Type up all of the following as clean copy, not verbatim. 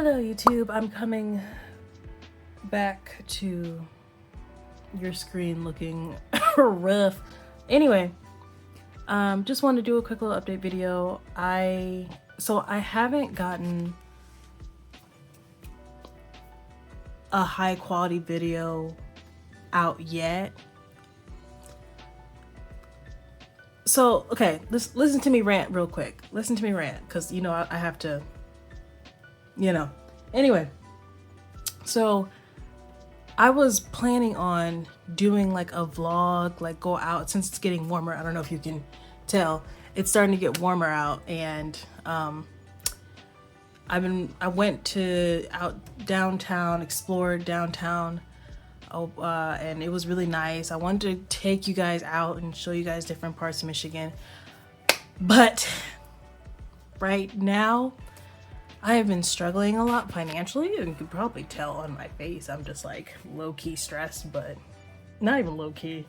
Hello YouTube, I'm coming back to your screen looking rough. Anyway, just wanted to do a quick little update video. I haven't gotten a high quality video out yet. So, okay, listen to me rant real quick. Listen to me rant, because, you know, I have to, you know. Anyway, so I was planning on doing like a vlog, like go out, since it's getting warmer. I don't know if you can tell. It's starting to get warmer out, and I went out downtown, explored downtown. And it was really nice. I wanted to take you guys out and show you guys different parts of Michigan. But right now, I have been struggling a lot financially, and you can probably tell on my face. I'm just like low-key stressed, but not even low-key.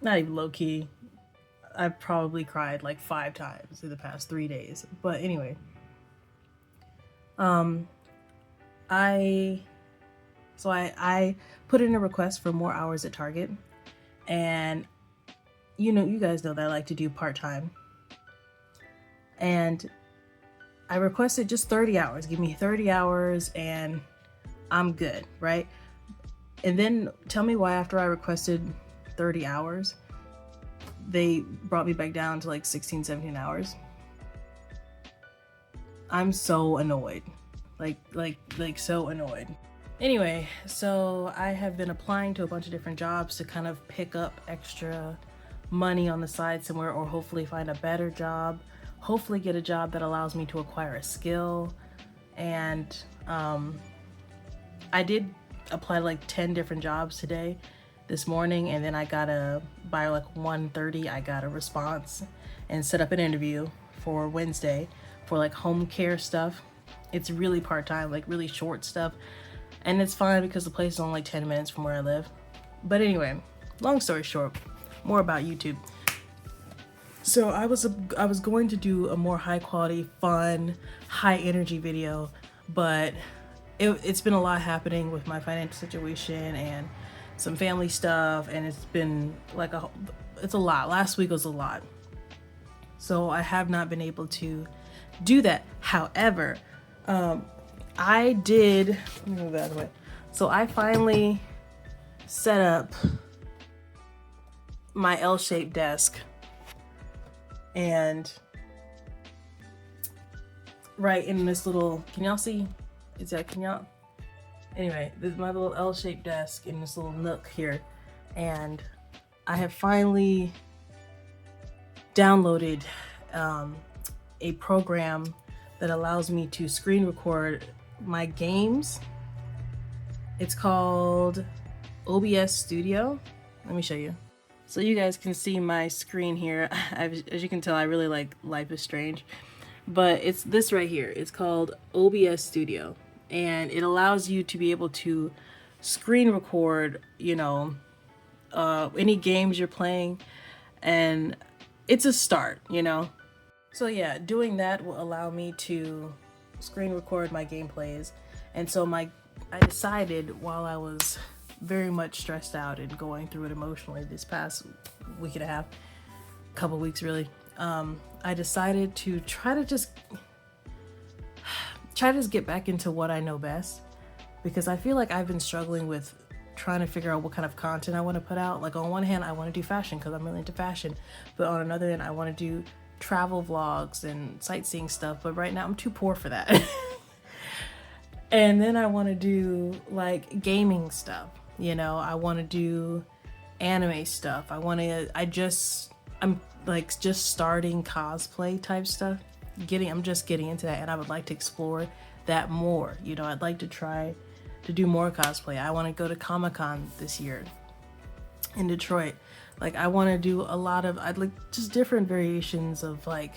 Not even low-key. I've probably cried like 5 times in the past 3 days. But anyway, I put in a request for more hours at Target, and you guys know that I like to do part-time, and I requested just 30 hours. Give me 30 hours and I'm good, right? And then tell me why after I requested 30 hours, they brought me back down to like 16, 17 hours. I'm so annoyed. Like so annoyed. Anyway, so I have been applying to a bunch of different jobs to kind of pick up extra money on the side somewhere, or hopefully find a better job, hopefully get a job that allows me to acquire a skill. And I did apply to like 10 different jobs this morning, and then by like 1:30 I got a response and set up an interview for Wednesday for like home care stuff. It's really part-time, like really short stuff. And it's fine because the place is only like 10 minutes from where I live. But anyway, long story short, more about YouTube. So I was going to do a more high quality, fun, high energy video, but it's been a lot happening with my financial situation and some family stuff, and it's been like it's a lot. Last week was a lot. So I have not been able to do that. However, I did, let me move that out of the way. So I finally set up my L-shaped desk, and right in this little, can y'all see? Anyway, this is my little L-shaped desk in this little nook here. And I have finally downloaded a program that allows me to screen record my games. It's called OBS Studio. Let me show you. So you guys can see my screen here. As you can tell, I really like Life is Strange. But it's this right here. It's called OBS Studio. And it allows you to be able to screen record, any games you're playing. And it's a start, So yeah, doing that will allow me to screen record my gameplays. And so I decided, while I was very much stressed out and going through it emotionally this past week and a half, couple weeks really, I decided to try to just get back into what I know best, because I feel like I've been struggling with trying to figure out what kind of content I want to put out. Like, on one hand, I want to do fashion because I'm really into fashion, but on another hand, I want to do travel vlogs and sightseeing stuff, but right now I'm too poor for that. And then I want to do like gaming stuff, I want to do anime stuff. I'm like just starting cosplay type stuff. I'm just getting into that, and I would like to explore that more. I'd like to try to do more cosplay. I want to go to Comic-Con this year in Detroit. Like, I want to do a lot of, I'd like just different variations of like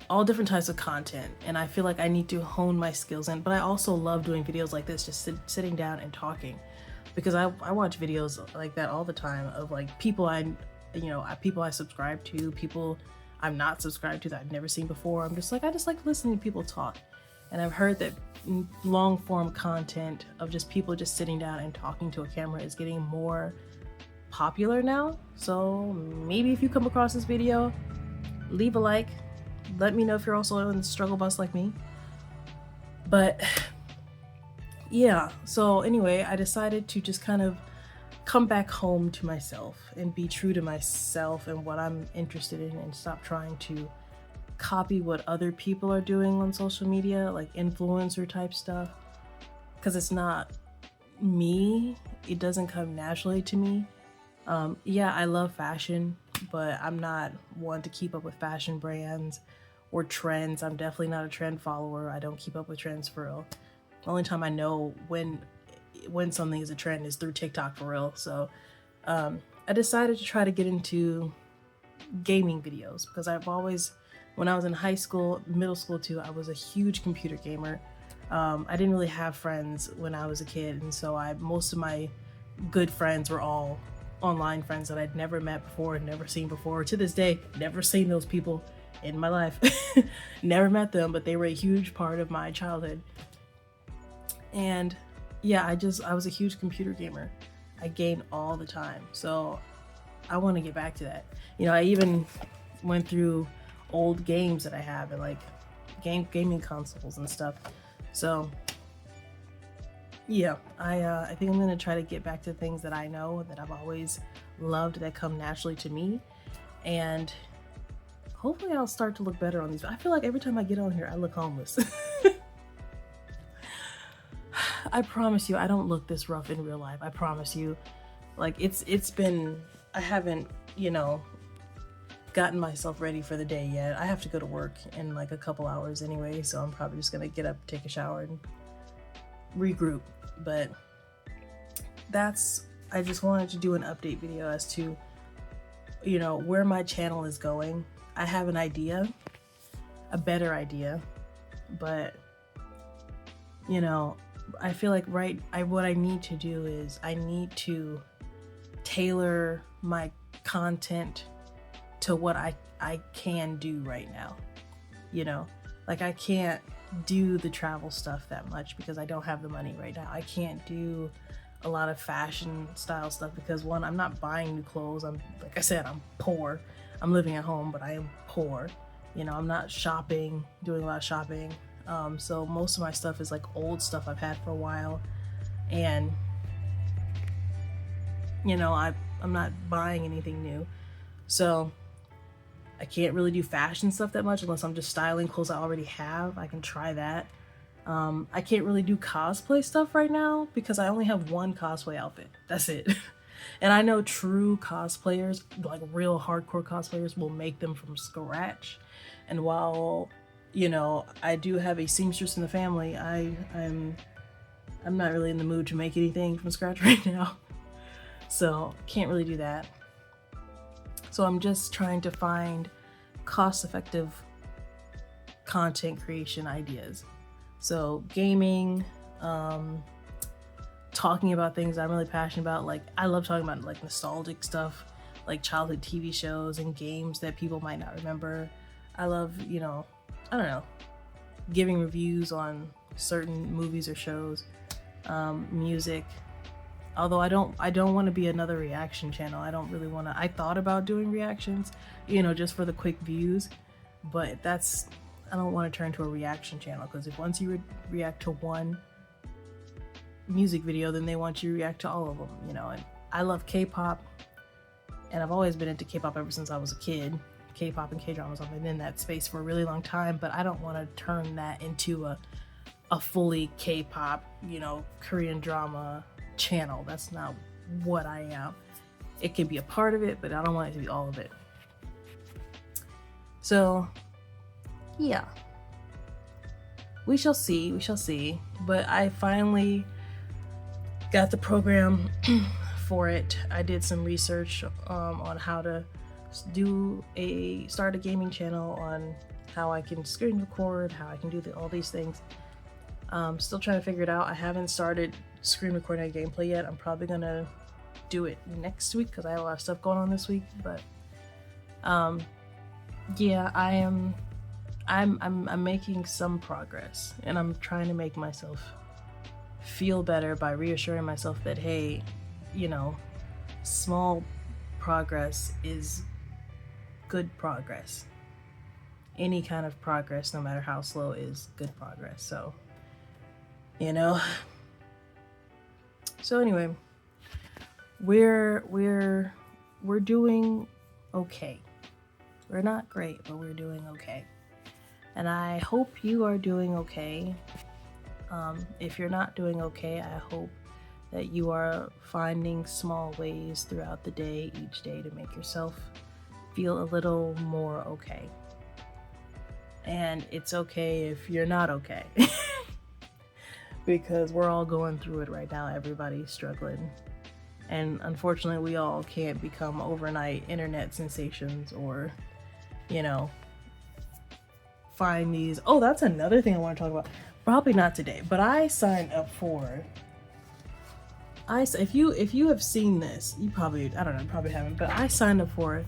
all different types of content, and I feel like I need to hone my skills in. But I also love doing videos like this, just sitting down and talking, because I watch videos like that all the time of like people people I subscribe to, people I'm not subscribed to that I've never seen before. I just like listening to people talk, And I've heard that long form content of just people just sitting down and talking to a camera is getting more popular now. So maybe if you come across this video, leave a like. Let me know if you're also in the struggle bus like me. But yeah, so anyway, I decided to just kind of come back home to myself and be true to myself and what I'm interested in, and stop trying to copy what other people are doing on social media, like influencer type stuff, because it's not me. It doesn't come naturally to me. Yeah, I love fashion, but I'm not one to keep up with fashion brands or trends. I'm definitely not a trend follower. I don't keep up with trends for real. The only time I know when something is a trend is through TikTok for real. So I decided to try to get into gaming videos, because I've always, when I was in high school, middle school too, I was a huge computer gamer. I didn't really have friends when I was a kid, and so most of my good friends were all online friends that I'd never met before, never seen before. To this day, never seen those people in my life. Never met them, but they were a huge part of my childhood. And yeah, I was a huge computer gamer. I gamed all the time. So I want to get back to that. You know, I even went through old games that I have, and like gaming consoles and stuff. So yeah, I think I'm gonna try to get back to things that I know, that I've always loved, that come naturally to me, and hopefully I'll start to look better on these. I feel like every time I get on here, I look homeless. I promise you, I don't look this rough in real life. I promise you. Like it's been, I haven't, you know, gotten myself ready for the day yet. I have to go to work in like a couple hours anyway, so I'm probably just gonna get up, take a shower, and regroup. But I just wanted to do an update video as to, you know, where my channel is going. I have an idea, a better idea, but you know, I feel like what I need to do is I need to tailor my content to what I can do right now. You know, like I can't do the travel stuff that much because I don't have the money right now. I can't do a lot of fashion style stuff because, one, I'm not buying new clothes. Like I said, I'm poor. I'm living at home, but I am poor. You know, I'm not shopping, doing a lot of shopping. So most of my stuff is like old stuff I've had for a while, and you know, I'm not buying anything new. So I can't really do fashion stuff that much unless I'm just styling clothes I already have. I can try that. I can't really do cosplay stuff right now because I only have one cosplay outfit. That's it. And I know true cosplayers, like real hardcore cosplayers, will make them from scratch. And while, you know, I do have a seamstress in the family, I'm not really in the mood to make anything from scratch right now. So can't really do that. So I'm just trying to find cost-effective content creation ideas. So gaming, talking about things I'm really passionate about. Like I love talking about like nostalgic stuff, like childhood TV shows and games that people might not remember. I love, you know, I don't know, giving reviews on certain movies or shows, music. Although I don't want to be another reaction channel. I don't really want to. I thought about doing reactions, you know, just for the quick views, but I don't want to turn to a reaction channel, because if once you react to one music video, then they want you to react to all of them, you know. And I love K-pop, and I've always been into K-pop ever since I was a kid. K-pop and K-dramas, I've been in that space for a really long time, but I don't want to turn that into a fully K-pop, you know, Korean drama channel. That's not what I am. It can be a part of it, but I don't want it to be all of it. So yeah, we shall see. But I finally got the program for it. I did some research on how to start a gaming channel, on how I can screen record, how I can do all these things. Still trying to figure it out. I haven't started screen recording a gameplay yet. I'm probably gonna do it next week because I have a lot of stuff going on this week. But yeah, I'm making some progress, and I'm trying to make myself feel better by reassuring myself that, hey, you know, small progress is good progress. Any kind of progress, no matter how slow, is good progress. So, you know. So anyway, we're doing okay. We're not great, but we're doing okay. And I hope you are doing okay. If you're not doing okay, I hope that you are finding small ways throughout the day, each day, to make yourself feel a little more okay. And it's okay if you're not okay. Because we're all going through it right now. Everybody's struggling. And unfortunately, we all can't become overnight internet sensations or, you know, find these. Oh, that's another thing I want to talk about. Probably not today, but I signed up for. If you have seen this, you probably, I don't know, probably haven't, but I signed up for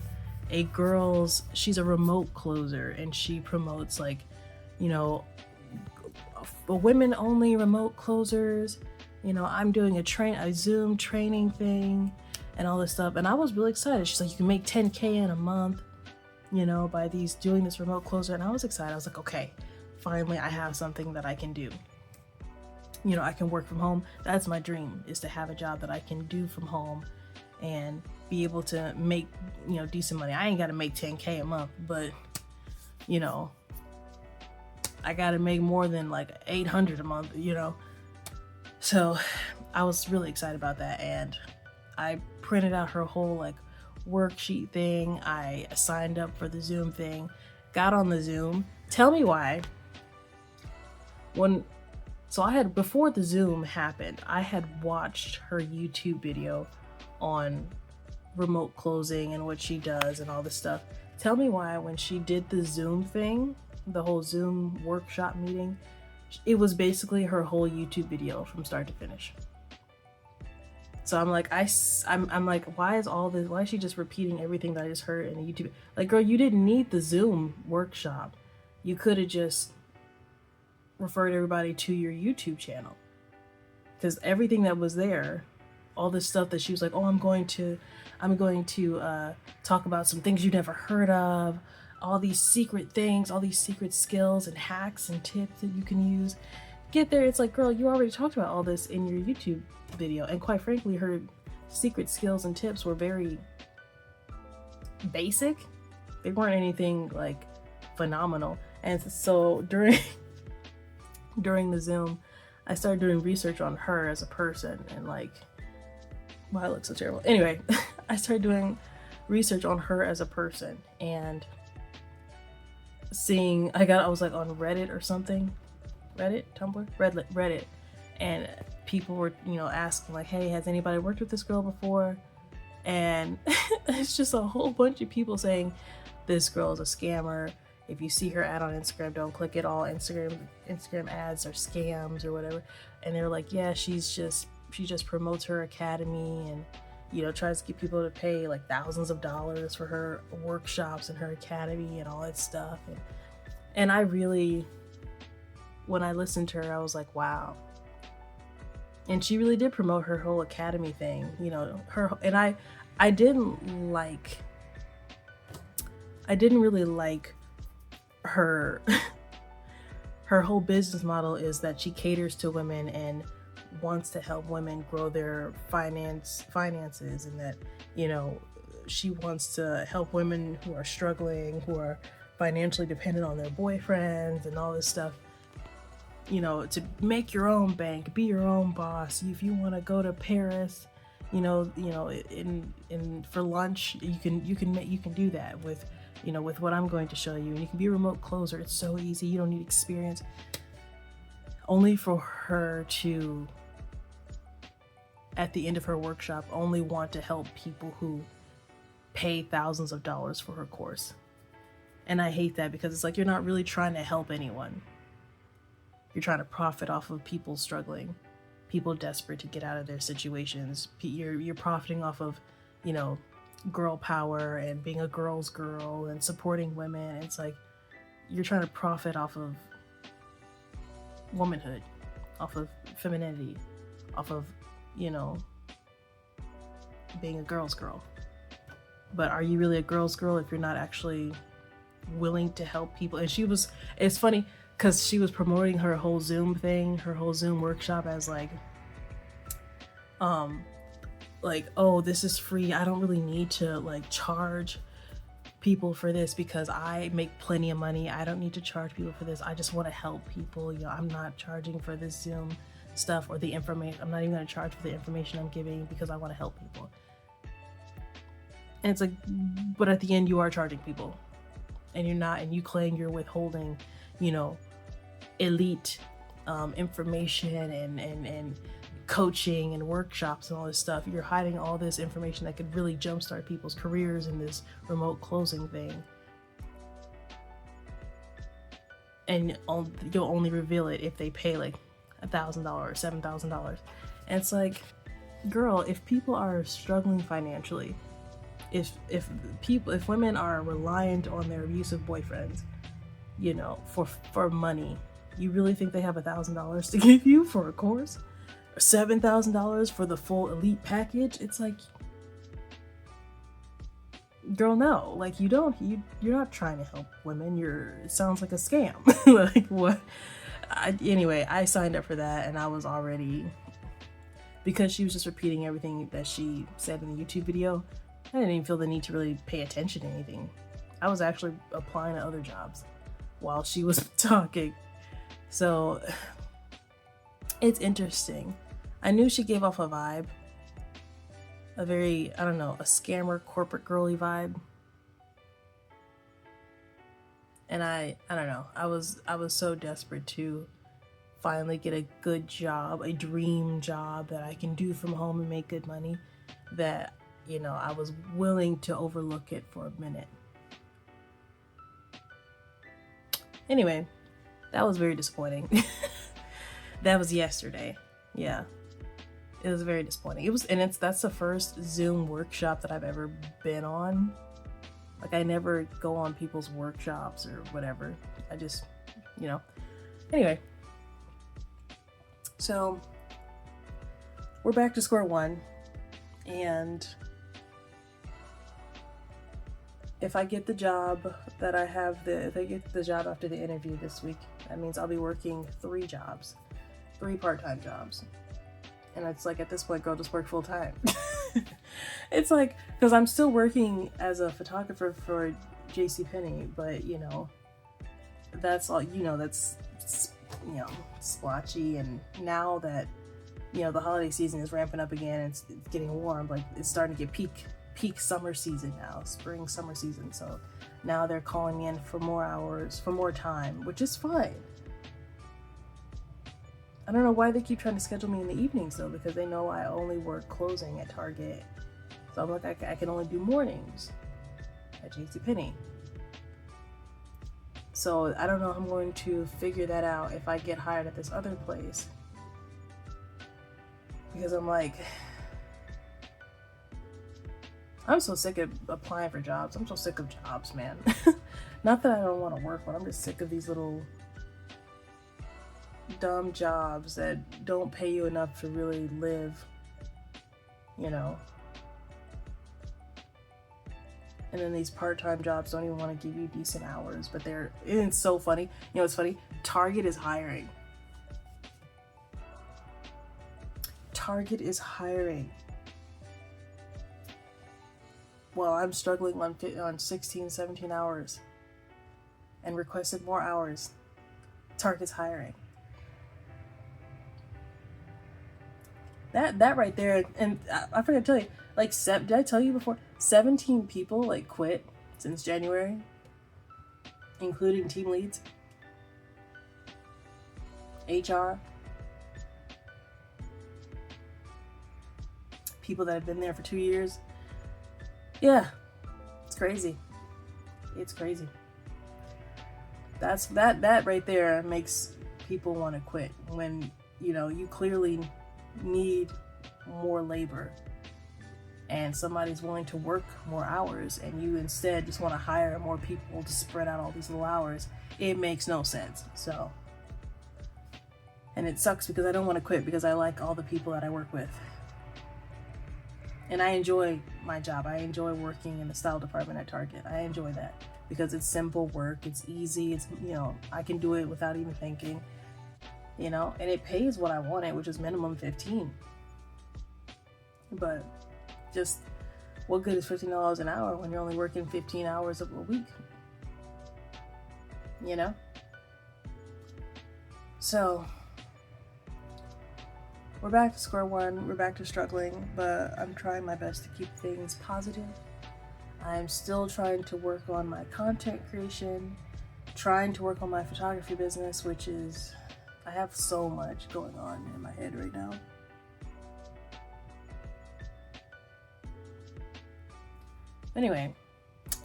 a girl's. She's a remote closer, and she promotes, like, you know, women only remote closers. You know, I'm doing a Zoom training thing and all this stuff, and I was really excited. She's like, you can make 10K in a month, you know, by doing this remote closer. And I was excited. I was like, okay, finally I have something that I can do. You know, I can work from home. That's my dream, is to have a job that I can do from home and be able to make, you know, decent money. I ain't got to make 10K a month, but, you know, I got to make more than like 800 a month, you know. So I was really excited about that, and I printed out her whole like worksheet thing. I signed up for the Zoom thing, got on the Zoom. Tell me why. Before the Zoom happened, I had watched her YouTube video on remote closing and what she does and all this stuff. Tell me why when she did the Zoom thing, the whole Zoom workshop meeting, it was basically her whole YouTube video from start to finish. So I'm like, I'm like, why is she just repeating everything that I just heard in the YouTube? Like, girl, you didn't need the Zoom workshop. You could have just referred everybody to your YouTube channel. Because everything that was there, all this stuff that she was like, oh, I'm going to talk about some things you never heard of, all these secret things, all these secret skills and hacks and tips that you can use. Get there, it's like, girl, you already talked about all this in your YouTube video. And quite frankly, her secret skills and tips were very basic. They weren't anything like phenomenal. And so during the Zoom, I started doing research on her as a person, and like, wow, I look so terrible. Anyway, I started doing research on her as a person, and I was like on Reddit or something. Reddit, Tumblr, Reddit, and people were, you know, asking like, hey, has anybody worked with this girl before? And it's just a whole bunch of people saying this girl is a scammer. If you see her ad on Instagram, don't click it. All Instagram ads are scams or whatever. And they're like, yeah, she just promotes her academy and, you know, tries to get people to pay like thousands of dollars for her workshops and her academy and all that stuff. And I really, when I listened to her, I was like, wow. And she really did promote her whole academy thing, you know, I didn't really like her whole business model is that she caters to women and wants to help women grow their finances, and that, you know, she wants to help women who are struggling, who are financially dependent on their boyfriends and all this stuff, you know, to make your own bank, be your own boss. If you want to go to Paris, you know, in for lunch, you can do that with, you know, with what I'm going to show you. And you can be a remote closer. It's so easy. You don't need experience. Only for her to, at the end of her workshop, only want to help people who pay thousands of dollars for her course. And I hate that, because it's like, you're not really trying to help anyone. You're trying to profit off of people struggling, people desperate to get out of their situations. You're profiting off of, you know, girl power and being a girl's girl and supporting women. It's like, you're trying to profit off of womanhood, off of femininity, off of, you know, being a girl's girl. But are you really a girl's girl if you're not actually willing to help people? And it's funny because she was promoting her whole Zoom thing, her whole Zoom workshop as like, oh, this is free. I don't really need to like charge people for this because I make plenty of money. I don't need to charge people for this. I just want to help people. You know, I'm not charging for this Zoom stuff or the information. I'm not even going to charge for the information I'm giving because I want to help people. And it's like, but at the end you are charging people, and you're not, and you claim you're withholding, you know, elite information and coaching and workshops and all this stuff. You're hiding all this information that could really jumpstart people's careers in this remote closing thing. And you'll only reveal it if they pay like $1,000 or $7,000. And it's like, girl, if people are struggling financially, if women are reliant on their abusive boyfriends, you know, for money, you really think they have $1,000 to give you for a course? Or $7,000 for the full elite package? It's like, girl, no. Like, you're not trying to help women. It sounds like a scam. Like, what? Anyway, I signed up for that, and I was already, because she was just repeating everything that she said in the YouTube video, I didn't even feel the need to really pay attention to anything. I was actually applying to other jobs while she was talking. So it's interesting. I knew she gave off a vibe, a very, I don't know, a scammer, corporate girly vibe. And I don't know, I was so desperate to finally get a good job, a dream job that I can do from home and make good money, that, you know, I was willing to overlook it for a minute. Anyway, that was very disappointing. That was yesterday. Yeah. It was very disappointing. That's the first Zoom workshop that I've ever been on. Like, I never go on people's workshops or whatever. I just, you know. Anyway. So, we're back to square one. And if I get the job if I get the job after the interview this week, that means I'll be working 3 part-time jobs. And it's like, at this point, girl, just work full time. It's like, because I'm still working as a photographer for JCPenney, but, you know, that's all, you know, that's, you know, splotchy. And now that, you know, the holiday season is ramping up again, and it's getting warm, like, it's starting to get peak summer season now, spring summer season. So now they're calling in for more hours, for more time, which is fine. I don't know why they keep trying to schedule me in the evenings though, because they know I only work closing at Target. So I'm like, I can only do mornings at JCPenney. So I don't know how I'm going to figure that out if I get hired at this other place. Because I'm like, I'm so sick of applying for jobs. I'm so sick of jobs, man. Not that I don't want to work, but I'm just sick of these little dumb jobs that don't pay you enough to really live, you know. And then these part-time jobs don't even want to give you decent hours, but it's so funny. You know, it's funny. Target is hiring. Target is hiring. Well, I'm struggling on 16, 17 hours and requested more hours. Target's hiring. That right there, and I forgot to tell you, like, did I tell you before? 17 people, like, quit since January, including team leads, HR, people that have been there for 2 years. Yeah, it's crazy. It's crazy. That right there makes people want to quit when, you know, you clearly need more labor. and somebody's willing to work more hours and you instead just want to hire more people to spread out all these little hours, it makes no sense. So, and it sucks because I don't want to quit because I like all the people that I work with. And I enjoy my job. I enjoy working in the style department at Target. I enjoy that because it's simple work, it's easy, it's, you know, I can do it without even thinking, you know, and it pays what I wanted, which is minimum 15. But just what good is $15 an hour when you're only working 15 hours a week? You know? So we're back to square one, we're back to struggling, but I'm trying my best to keep things positive. I'm still trying to work on my content creation, trying to work on my photography business, which is, I have so much going on in my head right now. Anyway,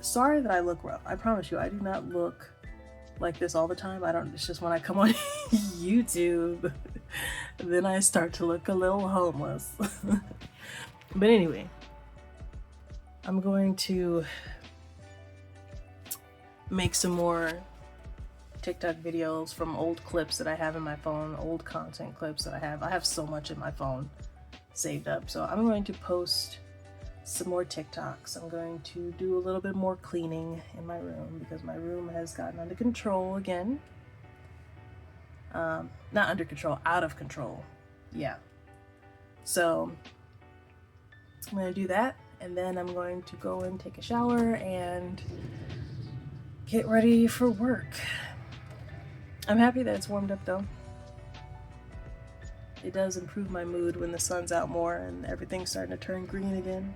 sorry that I look rough. I promise you, I do not look like this all the time. It's just when I come on YouTube, then I start to look a little homeless. But anyway, I'm going to make some more TikTok videos from old clips that I have in my phone, old content clips that I have. I have so much in my phone saved up. So I'm going to post some more TikToks. I'm going to do a little bit more cleaning in my room because my room has gotten under control again. Not under control, out of control. Yeah. So I'm going to do that, and then I'm going to go and take a shower and get ready for work. I'm happy that it's warmed up though. It does improve my mood when the sun's out more and everything's starting to turn green again.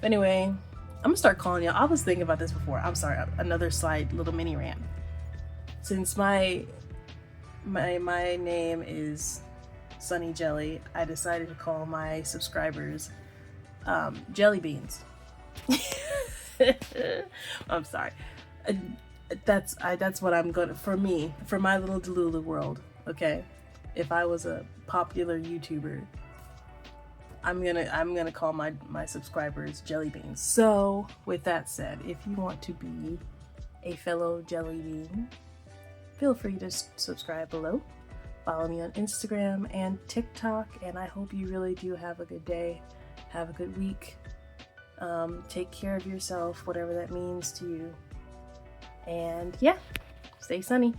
Anyway, I'm gonna start calling y'all. I was thinking about this before. I'm sorry, another side little mini rant. Since my name is Sunny Jelly, I decided to call my subscribers Jelly Beans. I'm sorry. That's what I'm gonna, for me, for my little Delulu world, okay? If I was a popular YouTuber, I'm gonna call my subscribers Jelly Beans. So with that said, if you want to be a fellow Jelly Bean, feel free to subscribe below. Follow me on Instagram and TikTok, and I hope you really do have a good day. Have a good week. Take care of yourself, whatever that means to you. And yeah, stay sunny.